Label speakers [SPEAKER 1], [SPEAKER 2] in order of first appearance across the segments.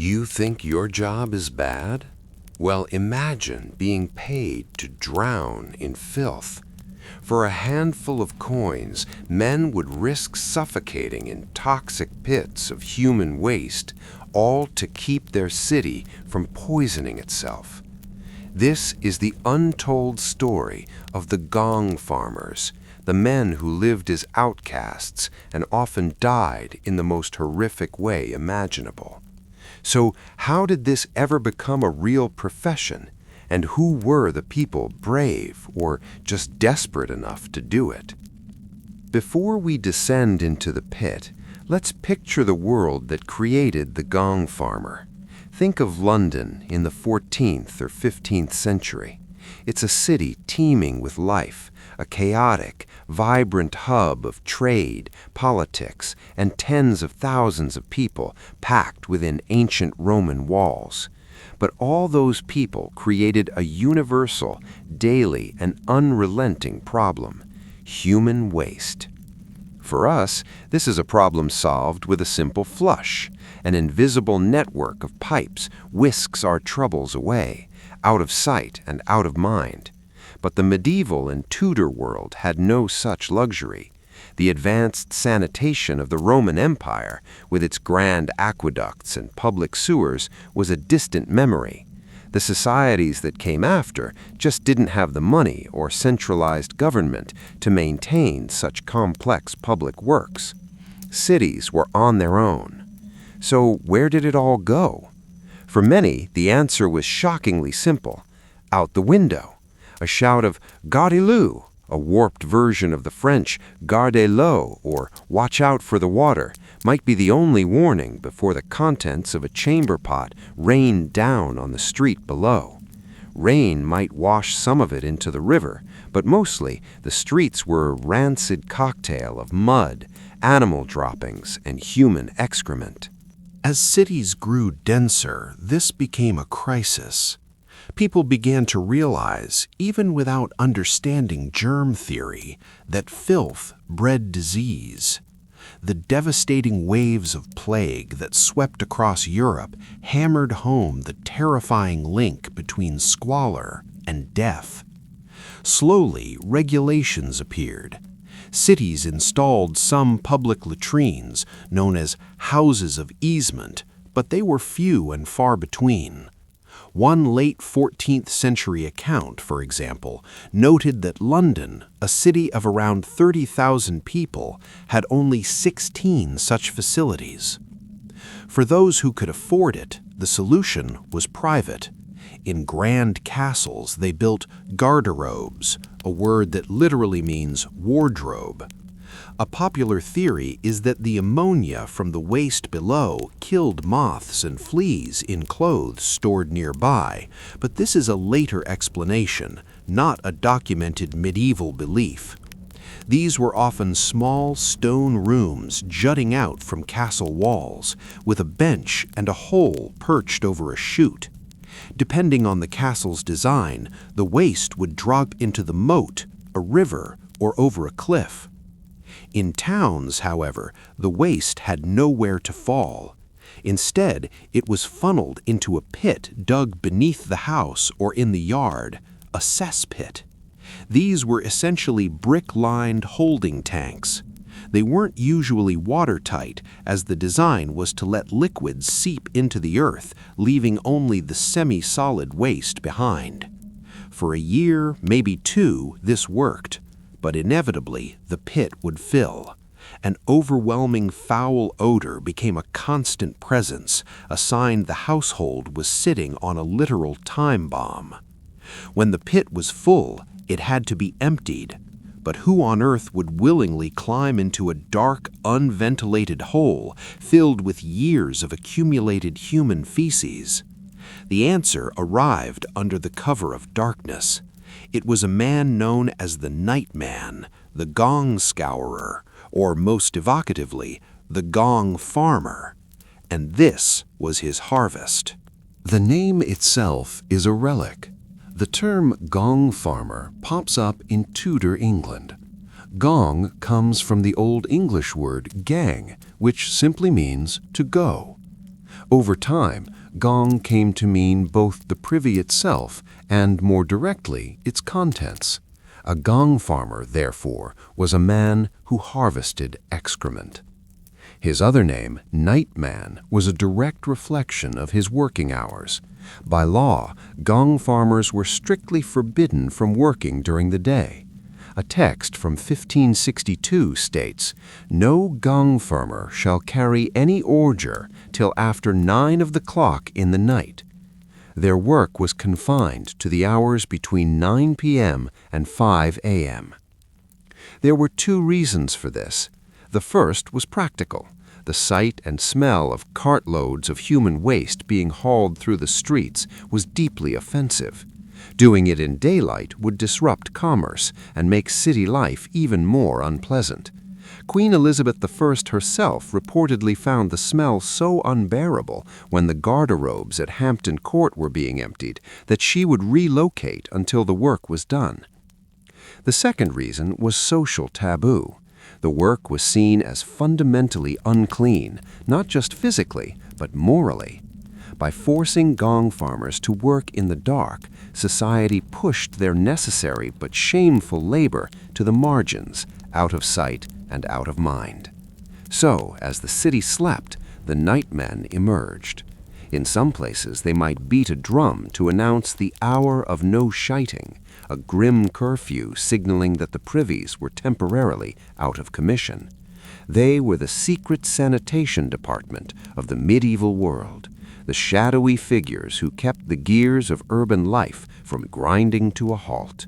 [SPEAKER 1] You think your job is bad? Well, imagine being paid to drown in filth. For a handful of coins, men would risk suffocating in toxic pits of human waste, all to keep their city from poisoning itself. This is the untold story of the Gong Farmers, the men who lived as outcasts and often died in the most horrific way imaginable. So, how did this ever become a real profession? And who were the people brave or just desperate enough to do it? Before we descend into the pit, let's picture the world that created the Gong Farmer. Think of London in the 14th or 15th century. It's a city teeming with life, a chaotic, vibrant hub of trade, politics, and tens of thousands of people packed within ancient Roman walls. But all those people created a universal, daily, and unrelenting problem: human waste. For us, this is a problem solved with a simple flush. An invisible network of pipes whisks our troubles away, out of sight and out of mind. But the medieval and Tudor world had no such luxury. The advanced sanitation of the Roman Empire, with its grand aqueducts and public sewers, was a distant memory. The societies that came after just didn't have the money or centralized government to maintain such complex public works. Cities were on their own. So where did it all go? For many, the answer was shockingly simple: out the window. A shout of "Gardez-le," a warped version of the French "Gardez-l'eau," or "watch out for the water," might be the only warning before the contents of a chamber pot rained down on the street below. Rain might wash some of it into the river, but mostly the streets were a rancid cocktail of mud, animal droppings, and human excrement.
[SPEAKER 2] As cities grew denser, this became a crisis. People began to realize, even without understanding germ theory, that filth bred disease. The devastating waves of plague that swept across Europe hammered home the terrifying link between squalor and death. Slowly, regulations appeared. Cities installed some public latrines, known as houses of easement, but they were few and far between. One late 14th century account, for example, noted that London, a city of around 30,000 people, had only 16 such facilities. For those who could afford it, the solution was private. In grand castles, they built garderobes, a word that literally means wardrobe. A popular theory is that the ammonia from the waste below killed moths and fleas in clothes stored nearby, but this is a later explanation, not a documented medieval belief. These were often small stone rooms jutting out from castle walls, with a bench and a hole perched over a chute. Depending on the castle's design, the waste would drop into the moat, a river, or over a cliff. In towns, however, the waste had nowhere to fall. Instead, it was funneled into a pit dug beneath the house or in the yard, a cesspit. These were essentially brick-lined holding tanks. They weren't usually watertight, as the design was to let liquids seep into the earth, leaving only the semi-solid waste behind. For a year, maybe two, this worked. But inevitably, the pit would fill. An overwhelming foul odor became a constant presence, a sign the household was sitting on a literal time bomb. When the pit was full, it had to be emptied. But who on earth would willingly climb into a dark, unventilated hole filled with years of accumulated human feces? The answer arrived under the cover of darkness. It was a man known as the Night Man, the Gong Scourer, or most evocatively, the Gong Farmer. And this was his harvest.
[SPEAKER 3] The name itself is a relic. The term Gong Farmer pops up in Tudor England. Gong comes from the Old English word gang, which simply means to go. Over time, gong came to mean both the privy itself and, more directly, its contents. A gong farmer, therefore, was a man who harvested excrement. His other name, nightman, was a direct reflection of his working hours. By law, gong farmers were strictly forbidden from working during the day. A text from 1562 states, "No gong farmer shall carry any ordure till after 9 of the clock in the night." Their work was confined to the hours between 9 p.m. and 5 a.m. There were two reasons for this. The first was practical. The sight and smell of cartloads of human waste being hauled through the streets was deeply offensive. Doing it in daylight would disrupt commerce and make city life even more unpleasant. Queen Elizabeth I herself reportedly found the smell so unbearable when the garderobes at Hampton Court were being emptied that she would relocate until the work was done. The second reason was social taboo. The work was seen as fundamentally unclean, not just physically, but morally. By forcing gong farmers to work in the dark, society pushed their necessary but shameful labor to the margins, out of sight and out of mind. So, as the city slept, the nightmen emerged. In some places they might beat a drum to announce the hour of no shiting, a grim curfew signaling that the privies were temporarily out of commission. They were the secret sanitation department of the medieval world, the shadowy figures who kept the gears of urban life from grinding to a halt.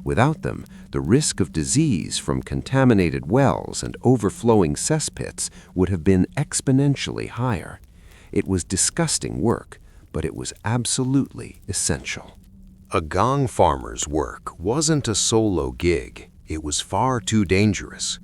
[SPEAKER 3] Without them, the risk of disease from contaminated wells and overflowing cesspits would have been exponentially higher. It was disgusting work, but it was absolutely essential.
[SPEAKER 1] A gong farmer's work wasn't a solo gig. It was far too dangerous.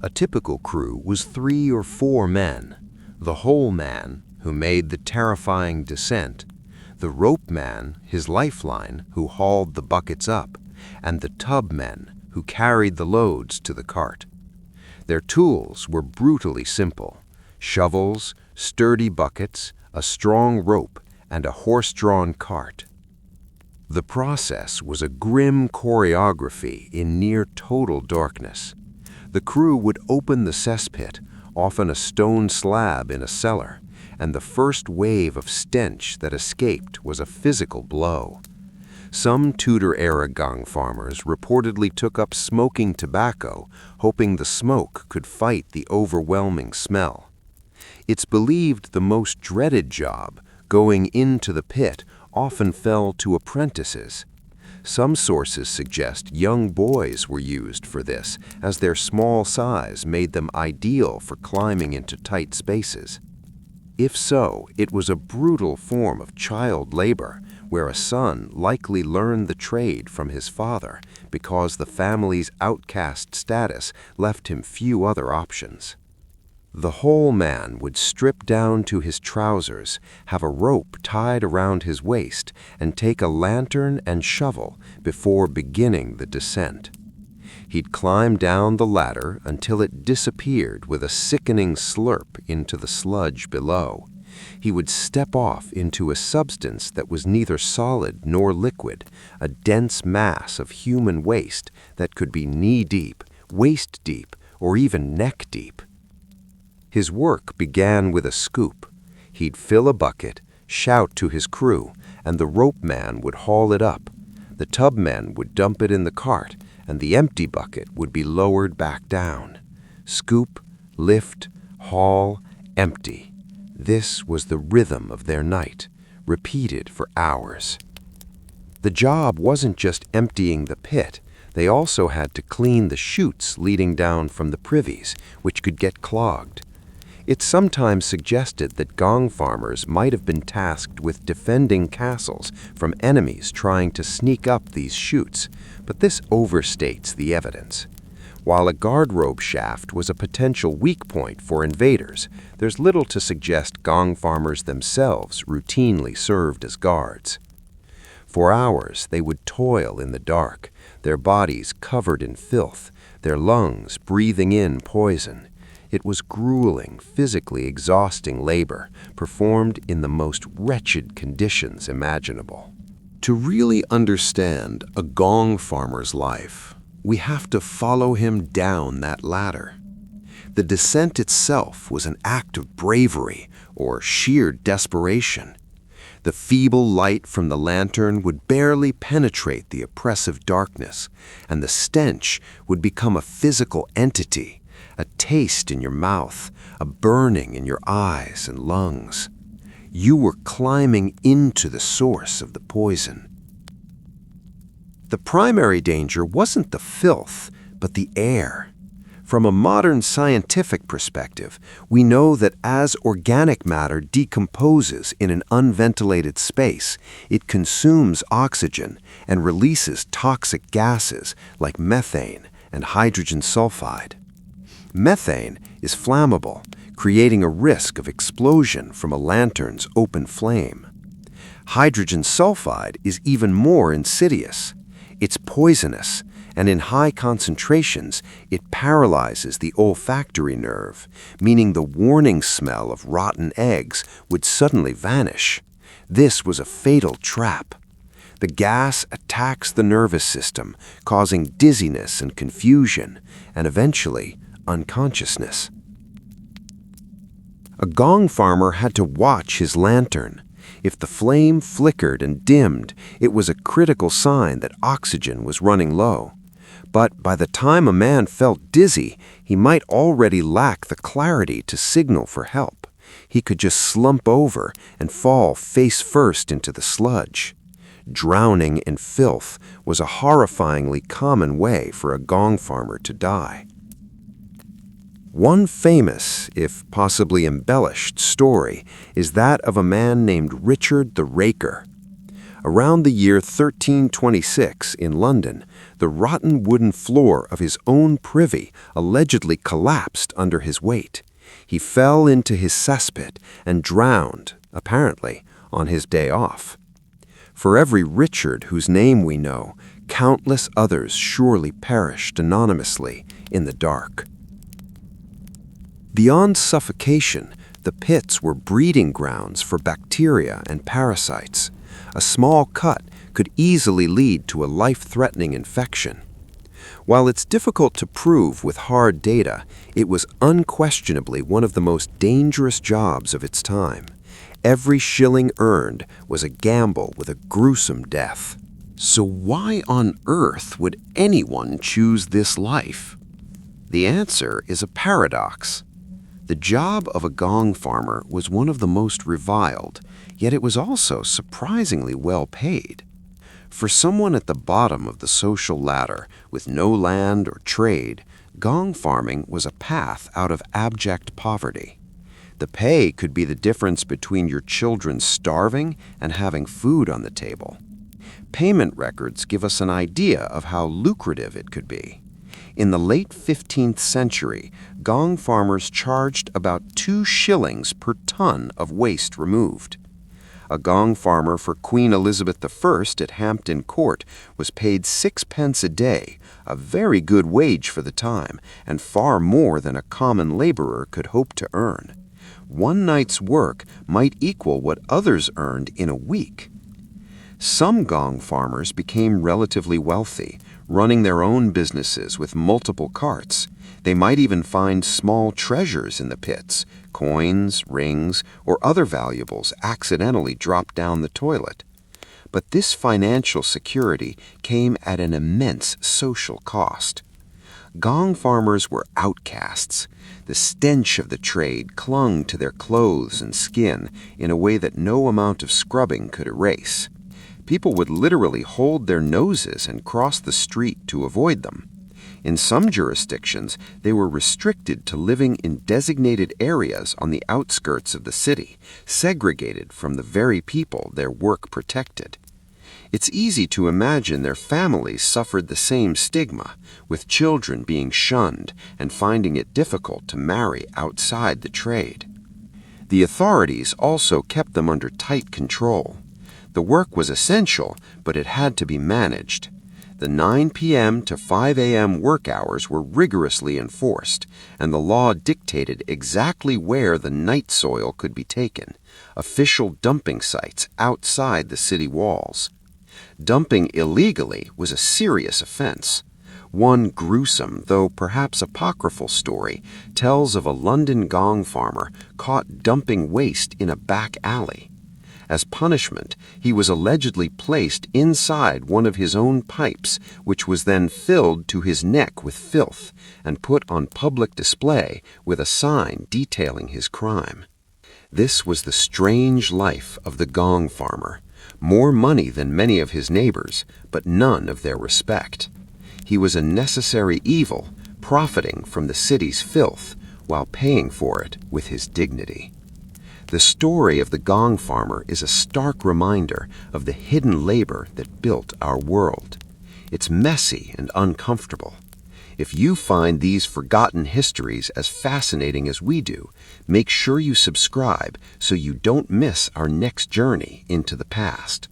[SPEAKER 1] A typical crew was 3 or 4 men. The hole man, who made the terrifying descent, the rope man, his lifeline, who hauled the buckets up, and the tub men, who carried the loads to the cart. Their tools were brutally simple: shovels, sturdy buckets, a strong rope, and a horse-drawn cart. The process was a grim choreography in near-total darkness. The crew would open the cesspit, often a stone slab in a cellar, and the first wave of stench that escaped was a physical blow. Some Tudor-era gong farmers reportedly took up smoking tobacco, hoping the smoke could fight the overwhelming smell. It's believed the most dreaded job, going into the pit, often fell to apprentices. Some sources suggest young boys were used for this, as their small size made them ideal for climbing into tight spaces. If so, it was a brutal form of child labor, where a son likely learned the trade from his father because the family's outcast status left him few other options. The whole man would strip down to his trousers, have a rope tied around his waist, and take a lantern and shovel before beginning the descent. He'd climb down the ladder until it disappeared with a sickening slurp into the sludge below. He would step off into a substance that was neither solid nor liquid, a dense mass of human waste that could be knee-deep, waist-deep, or even neck-deep. His work began with a scoop. He'd fill a bucket, shout to his crew, and the rope man would haul it up. The tub men would dump it in the cart, and the empty bucket would be lowered back down. Scoop, lift, haul, empty. This was the rhythm of their night, repeated for hours. The job wasn't just emptying the pit. They also had to clean the chutes leading down from the privies, which could get clogged. It's sometimes suggested that gong farmers might have been tasked with defending castles from enemies trying to sneak up these chutes, but this overstates the evidence. While a guardrobe shaft was a potential weak point for invaders, there's little to suggest gong farmers themselves routinely served as guards. For hours they would toil in the dark, their bodies covered in filth, their lungs breathing in poison. It was grueling, physically exhausting labor, performed in the most wretched conditions imaginable. To really understand a gong farmer's life, we have to follow him down that ladder. The descent itself was an act of bravery or sheer desperation. The feeble light from the lantern would barely penetrate the oppressive darkness, and the stench would become a physical entity, a taste in your mouth, a burning in your eyes and lungs. You were climbing into the source of the poison. The primary danger wasn't the filth, but the air. From a modern scientific perspective, we know that as organic matter decomposes in an unventilated space, it consumes oxygen and releases toxic gases like methane and hydrogen sulfide. Methane is flammable, creating a risk of explosion from a lantern's open flame. Hydrogen sulfide is even more insidious. It's poisonous, and in high concentrations, it paralyzes the olfactory nerve, meaning the warning smell of rotten eggs would suddenly vanish. This was a fatal trap. The gas attacks the nervous system, causing dizziness and confusion, and eventually unconsciousness. A gong farmer had to watch his lantern. If the flame flickered and dimmed, it was a critical sign that oxygen was running low. But by the time a man felt dizzy, he might already lack the clarity to signal for help. He could just slump over and fall face first into the sludge. Drowning in filth was a horrifyingly common way for a gong farmer to die. One famous, if possibly embellished, story is that of a man named Richard the Raker. Around the year 1326 in London, the rotten wooden floor of his own privy allegedly collapsed under his weight. He fell into his cesspit and drowned, apparently, on his day off. For every Richard whose name we know, countless others surely perished anonymously in the dark. Beyond suffocation, the pits were breeding grounds for bacteria and parasites. A small cut could easily lead to a life-threatening infection. While it's difficult to prove with hard data, it was unquestionably one of the most dangerous jobs of its time. Every shilling earned was a gamble with a gruesome death. So why on earth would anyone choose this life? The answer is a paradox. The job of a gong farmer was one of the most reviled, yet it was also surprisingly well paid. For someone at the bottom of the social ladder, with no land or trade, gong farming was a path out of abject poverty. The pay could be the difference between your children starving and having food on the table. Payment records give us an idea of how lucrative it could be. In the late 15th century, gong farmers charged about 2 shillings per ton of waste removed. A gong farmer for Queen Elizabeth I at Hampton Court was paid 6 pence a day, a very good wage for the time, and far more than a common laborer could hope to earn. One night's work might equal what others earned in a week. Some gong farmers became relatively wealthy, running their own businesses with multiple carts. They might even find small treasures in the pits, coins, rings, or other valuables accidentally dropped down the toilet. But this financial security came at an immense social cost. Gong farmers were outcasts. The stench of the trade clung to their clothes and skin in a way that no amount of scrubbing could erase. People would literally hold their noses and cross the street to avoid them. In some jurisdictions, they were restricted to living in designated areas on the outskirts of the city, segregated from the very people their work protected. It's easy to imagine their families suffered the same stigma, with children being shunned and finding it difficult to marry outside the trade. The authorities also kept them under tight control. The work was essential, but it had to be managed. The 9 p.m. to 5 a.m. work hours were rigorously enforced, and the law dictated exactly where the night soil could be taken, official dumping sites outside the city walls. Dumping illegally was a serious offense. One gruesome, though perhaps apocryphal story tells of a London gong farmer caught dumping waste in a back alley. As punishment, he was allegedly placed inside one of his own pipes, which was then filled to his neck with filth and put on public display with a sign detailing his crime. This was the strange life of the gong farmer. More money than many of his neighbors, but none of their respect. He was a necessary evil, profiting from the city's filth while paying for it with his dignity. The story of the Gong Farmer is a stark reminder of the hidden labor that built our world. It's messy and uncomfortable. If you find these forgotten histories as fascinating as we do, make sure you subscribe so you don't miss our next journey into the past.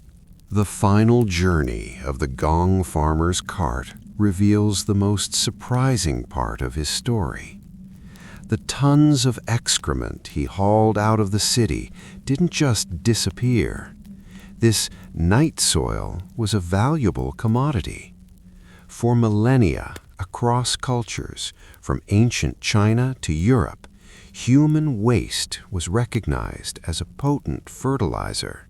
[SPEAKER 2] The final journey of the Gong Farmer's cart reveals the most surprising part of his story. The tons of excrement he hauled out of the city didn't just disappear. This night soil was a valuable commodity. For millennia, across cultures, from ancient China to Europe, human waste was recognized as a potent fertilizer.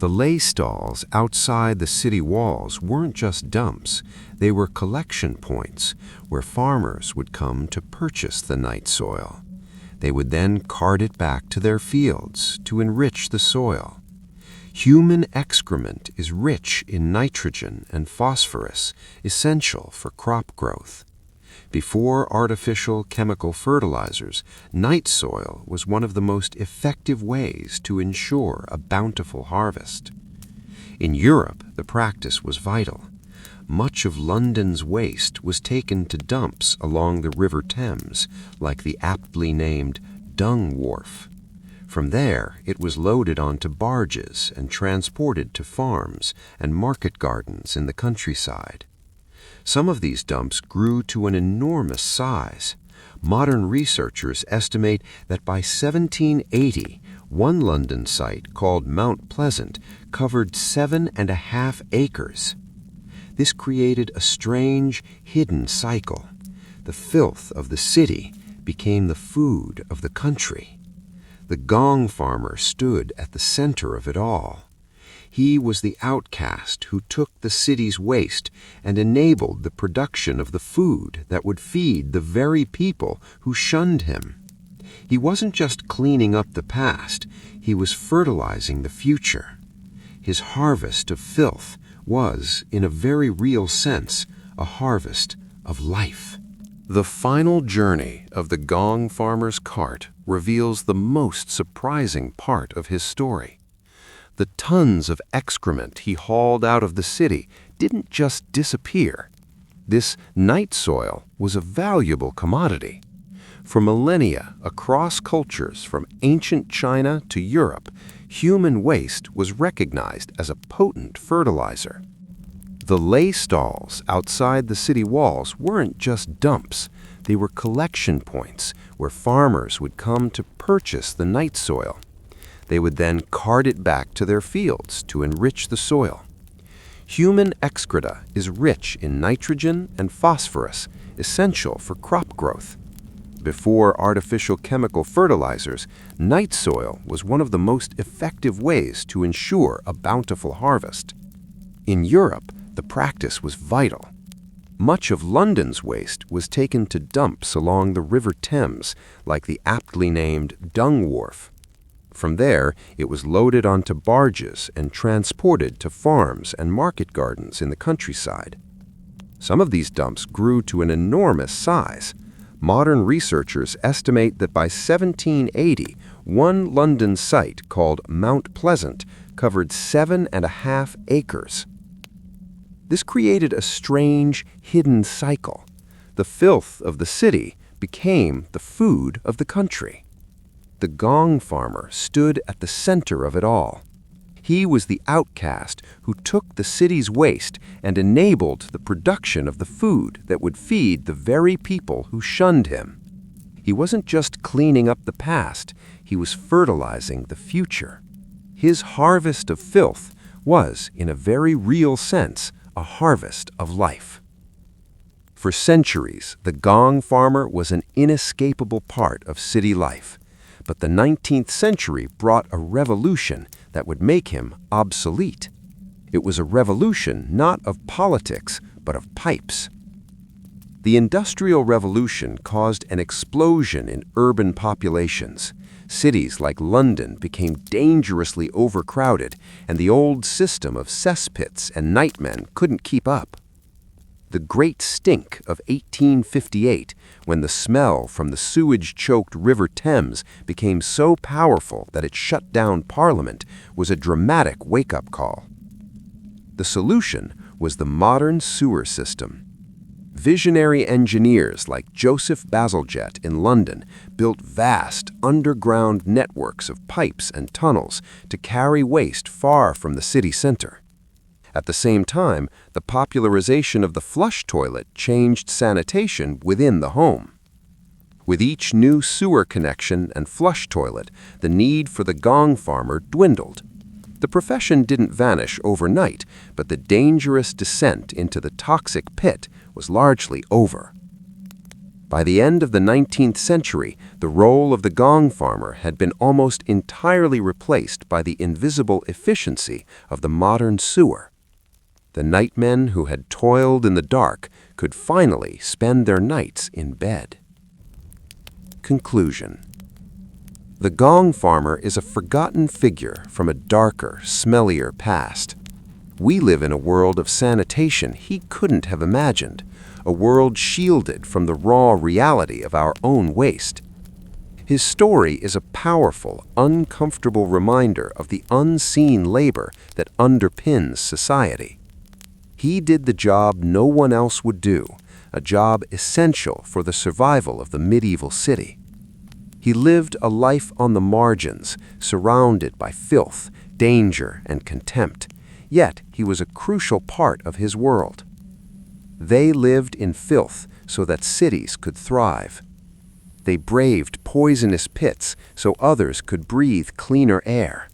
[SPEAKER 2] The lay stalls outside the city walls weren't just dumps, they were collection points where farmers would come to purchase the night soil. They would then cart it back to their fields to enrich the soil. Human excrement is rich in nitrogen and phosphorus, essential for crop growth. Before artificial chemical fertilizers, night soil was one of the most effective ways to ensure a bountiful harvest. In Europe, the practice was vital. Much of London's waste was taken to dumps along the River Thames, like the aptly named Dung Wharf. From there, it was loaded onto barges and transported to farms and market gardens in the countryside. Some of these dumps grew to an enormous size. Modern researchers estimate that by 1780, one London site called Mount Pleasant covered 7.5 acres. This created a strange, hidden cycle. The filth of the city became the food of the country. The Gong Farmer stood at the center of it all. He was the outcast who took the city's waste and enabled the production of the food that would feed the very people who shunned him. He wasn't just cleaning up the past, he was fertilizing the future. His harvest of filth was, in a very real sense, a harvest of life.
[SPEAKER 3] The final journey of the Gong Farmer's cart reveals the most surprising part of his story. The tons of excrement he hauled out of the city didn't just disappear. This night soil was a valuable commodity. For millennia, across cultures from ancient China to Europe, human waste was recognized as a potent fertilizer. The lay stalls outside the city walls weren't just dumps, they were collection points where farmers would come to purchase the night soil. They would then cart it back to their fields to enrich the soil. Human excreta is rich in nitrogen and phosphorus, essential for crop growth. Before artificial chemical fertilizers, night soil was one of the most effective ways to ensure a bountiful harvest. In Europe, the practice was vital. Much of London's waste was taken to dumps along the River Thames, like the aptly named Dung Wharf. From there, it was loaded onto barges and transported to farms and market gardens in the countryside. Some of these dumps grew to an enormous size. Modern researchers estimate that by 1780, one London site called Mount Pleasant covered 7.5 acres. This created a strange, hidden cycle. The filth of the city became the food of the country. The Gong Farmer stood at the center of it all. He was the outcast who took the city's waste and enabled the production of the food that would feed the very people who shunned him. He wasn't just cleaning up the past, he was fertilizing the future. His harvest of filth was, in a very real sense, a harvest of life. For centuries, the Gong Farmer was an inescapable part of city life. But the 19th century brought a revolution that would make him obsolete. It was a revolution not of politics, but of pipes. The Industrial Revolution caused an explosion in urban populations. Cities like London became dangerously overcrowded, and the old system of cesspits and nightmen couldn't keep up. The Great Stink of 1858, when the smell from the sewage-choked River Thames became so powerful that it shut down Parliament, was a dramatic wake-up call. The solution was the modern sewer system. Visionary engineers like Joseph Bazalgette in London built vast underground networks of pipes and tunnels to carry waste far from the city center. At the same time, the popularization of the flush toilet changed sanitation within the home. With each new sewer connection and flush toilet, the need for the Gong Farmer dwindled. The profession didn't vanish overnight, but the dangerous descent into the toxic pit was largely over. By the end of the 19th century, the role of the Gong Farmer had been almost entirely replaced by the invisible efficiency of the modern sewer. The nightmen who had toiled in the dark could finally spend their nights in bed. Conclusion. The Gong Farmer is a forgotten figure from a darker, smellier past. We live in a world of sanitation he couldn't have imagined, a world shielded from the raw reality of our own waste. His story is a powerful, uncomfortable reminder of the unseen labor that underpins society. He did the job no one else would do, a job essential for the survival of the medieval city. He lived a life on the margins, surrounded by filth, danger, and contempt, yet he was a crucial part of his world. They lived in filth so that cities could thrive. They braved poisonous pits so others could breathe cleaner air.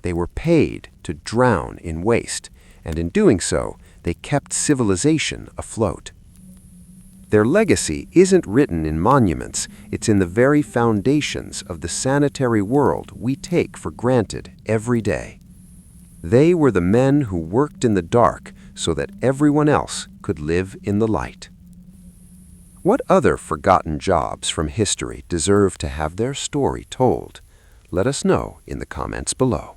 [SPEAKER 3] They were paid to drown in waste, and in doing so, they kept civilization afloat. Their legacy isn't written in monuments, it's in the very foundations of the sanitary world we take for granted every day. They were the men who worked in the dark so that everyone else could live in the light. What other forgotten jobs from history deserve to have their story told? Let us know in the comments below.